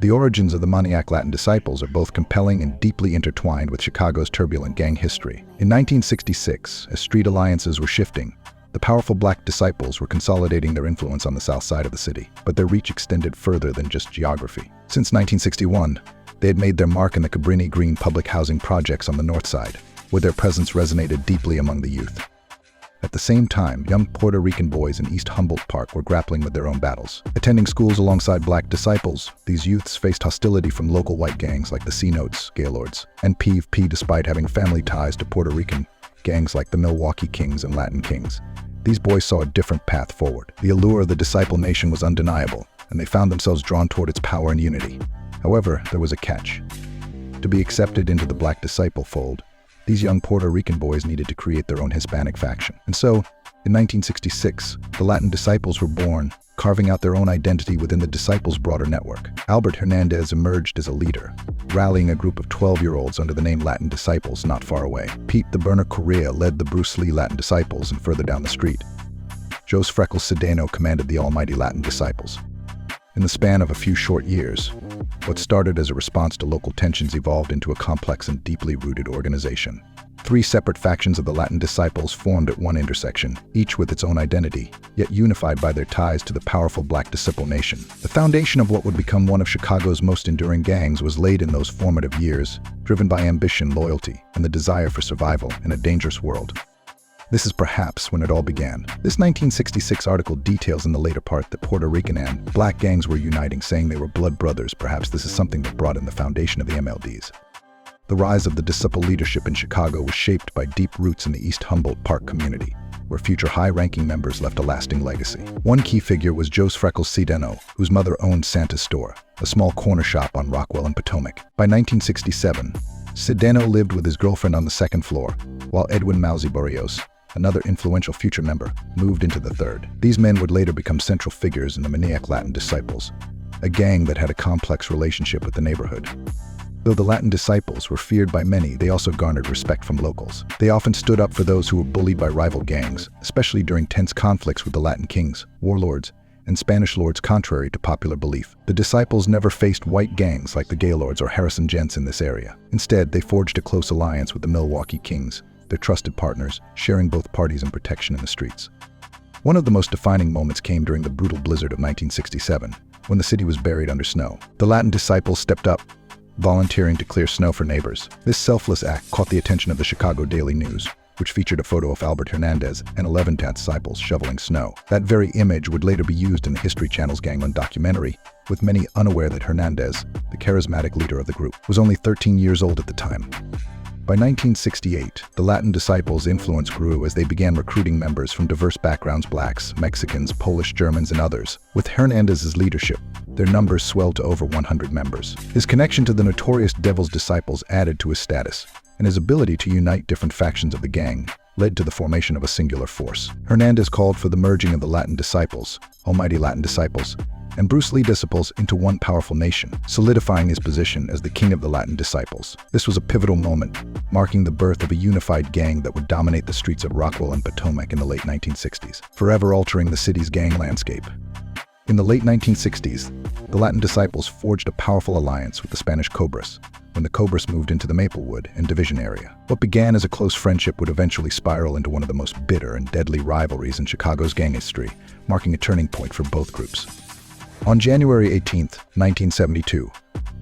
The origins of the Maniac Latin Disciples are both compelling and deeply intertwined with Chicago's turbulent gang history. In 1966, as street alliances were shifting, the powerful Black Disciples were consolidating their influence on the south side of the city, but their reach extended further than just geography. Since 1961, they had made their mark in the Cabrini Green public housing projects on the north side, where their presence resonated deeply among the youth. At the same time, young Puerto Rican boys in East Humboldt Park were grappling with their own battles. Attending schools alongside Black Disciples, these youths faced hostility from local white gangs like the C-Notes, Gaylords, and PvP despite having family ties to Puerto Rican gangs like the Milwaukee Kings and Latin Kings. These boys saw a different path forward. The allure of the Disciple Nation was undeniable, and they found themselves drawn toward its power and unity. However, there was a catch. To be accepted into the Black Disciple fold, these young Puerto Rican boys needed to create their own Hispanic faction. And so, in 1966, the Latin Disciples were born, carving out their own identity within the Disciples' broader network. Albert Hernandez emerged as a leader, rallying a group of 12-year-olds under the name Latin Disciples not far away. Pete the Burner Correa led the Bruce Lee Latin Disciples, and further down the street, Jos Freckles Sedano commanded the almighty Latin Disciples. In the span of a few short years, what started as a response to local tensions evolved into a complex and deeply rooted organization. 3 separate factions of the Latin Disciples formed at one intersection, each with its own identity, yet unified by their ties to the powerful Black Disciple Nation. The foundation of what would become one of Chicago's most enduring gangs was laid in those formative years, driven by ambition, loyalty, and the desire for survival in a dangerous world. This is perhaps when it all began. This 1966 article details in the later part that Puerto Rican and Black gangs were uniting, saying they were blood brothers. Perhaps this is something that brought in the foundation of the MLDs. The rise of the Disciple leadership in Chicago was shaped by deep roots in the East Humboldt Park community, where future high-ranking members left a lasting legacy. One key figure was Jos Freckles Sedano, whose mother owned Santa's Store, a small corner shop on Rockwell and Potomac. By 1967, Sedano lived with his girlfriend on the 2nd floor, while Edwin Mousy Barrios, another influential future member, moved into the 3rd. These men would later become central figures in the Maniac Latin Disciples, a gang that had a complex relationship with the neighborhood. Though the Latin Disciples were feared by many, they also garnered respect from locals. They often stood up for those who were bullied by rival gangs, especially during tense conflicts with the Latin Kings, warlords, and Spanish lords contrary to popular belief. The Disciples never faced white gangs like the Gaylords or Harrison Gents in this area. Instead, they forged a close alliance with the Milwaukee Kings, their trusted partners, sharing both parties and protection in the streets. One of the most defining moments came during the brutal blizzard of 1967, when the city was buried under snow. The Latin Disciples stepped up, volunteering to clear snow for neighbors. This selfless act caught the attention of the Chicago Daily News, which featured a photo of Albert Hernandez and 11 disciples shoveling snow. That very image would later be used in the History Channel's Gangland documentary, with many unaware that Hernandez, the charismatic leader of the group, was only 13 years old at the time. By 1968, the Latin Disciples' influence grew as they began recruiting members from diverse backgrounds: Blacks, Mexicans, Polish, Germans, and others. With Hernandez's leadership, their numbers swelled to over 100 members. His connection to the notorious Devil's Disciples added to his status, and his ability to unite different factions of the gang led to the formation of a singular force. Hernandez called for the merging of the Latin Disciples, almighty Latin Disciples, and Bruce Lee Disciples into one powerful nation, solidifying his position as the king of the Latin Disciples. This was a pivotal moment, marking the birth of a unified gang that would dominate the streets of Rockwell and Potomac in the late 1960s, forever altering the city's gang landscape. In the late 1960s, the Latin Disciples forged a powerful alliance with the Spanish Cobras, when the Cobras moved into the Maplewood and Division area. What began as a close friendship would eventually spiral into one of the most bitter and deadly rivalries in Chicago's gang history, marking a turning point for both groups. On January 18, 1972,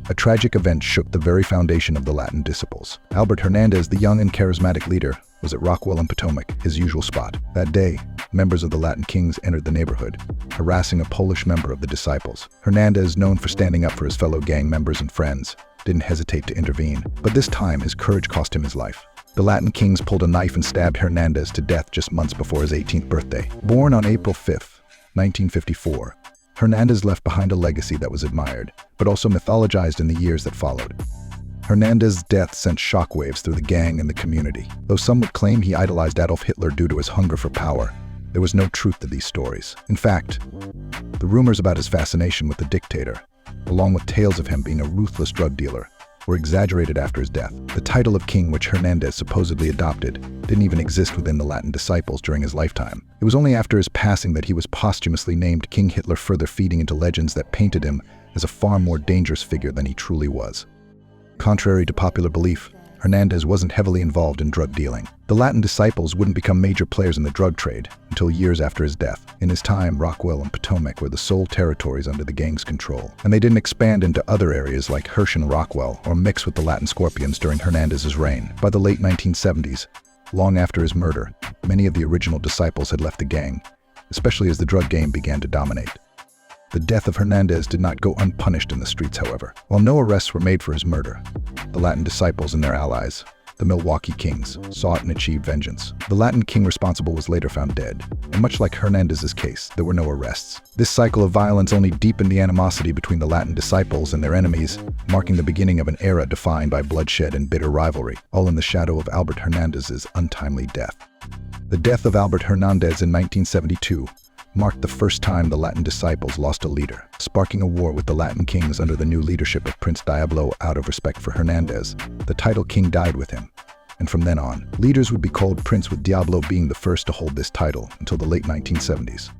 a tragic event shook the very foundation of the Latin Disciples. Albert Hernandez, the young and charismatic leader, was at Rockwell and Potomac, his usual spot. That day, members of the Latin Kings entered the neighborhood, harassing a Polish member of the Disciples. Hernandez, known for standing up for his fellow gang members and friends, didn't hesitate to intervene. But this time, his courage cost him his life. The Latin Kings pulled a knife and stabbed Hernandez to death just months before his 18th birthday. Born on April 5, 1954, Hernandez left behind a legacy that was admired, but also mythologized in the years that followed. Hernandez's death sent shockwaves through the gang and the community. Though some would claim he idolized Adolf Hitler due to his hunger for power, there was no truth to these stories. In fact, the rumors about his fascination with the dictator, along with tales of him being a ruthless drug dealer, were exaggerated after his death. The title of king, which Hernandez supposedly adopted, didn't even exist within the Latin Disciples during his lifetime. It was only after his passing that he was posthumously named King Hitler, further feeding into legends that painted him as a far more dangerous figure than he truly was. Contrary to popular belief, Hernandez wasn't heavily involved in drug dealing. The Latin Disciples wouldn't become major players in the drug trade until years after his death. In his time, Rockwell and Potomac were the sole territories under the gang's control, and they didn't expand into other areas like Hirsch and Rockwell or mix with the Latin Scorpions during Hernandez's reign. By the late 1970s, long after his murder, many of the original disciples had left the gang, especially as the drug game began to dominate. The death of Hernandez did not go unpunished in the streets, however. While no arrests were made for his murder, the Latin Disciples and their allies, the Milwaukee Kings, sought and achieved vengeance. The Latin king responsible was later found dead, and much like Hernandez's case, there were no arrests. This cycle of violence only deepened the animosity between the Latin Disciples and their enemies, marking the beginning of an era defined by bloodshed and bitter rivalry, all in the shadow of Albert Hernandez's untimely death. The death of Albert Hernandez in 1972 marked the first time the Latin Disciples lost a leader, sparking a war with the Latin kings under the new leadership of Prince Diablo. Out of respect for Hernandez, the title king died with him, and from then on, leaders would be called Prince, with Diablo being the first to hold this title until the late 1970s.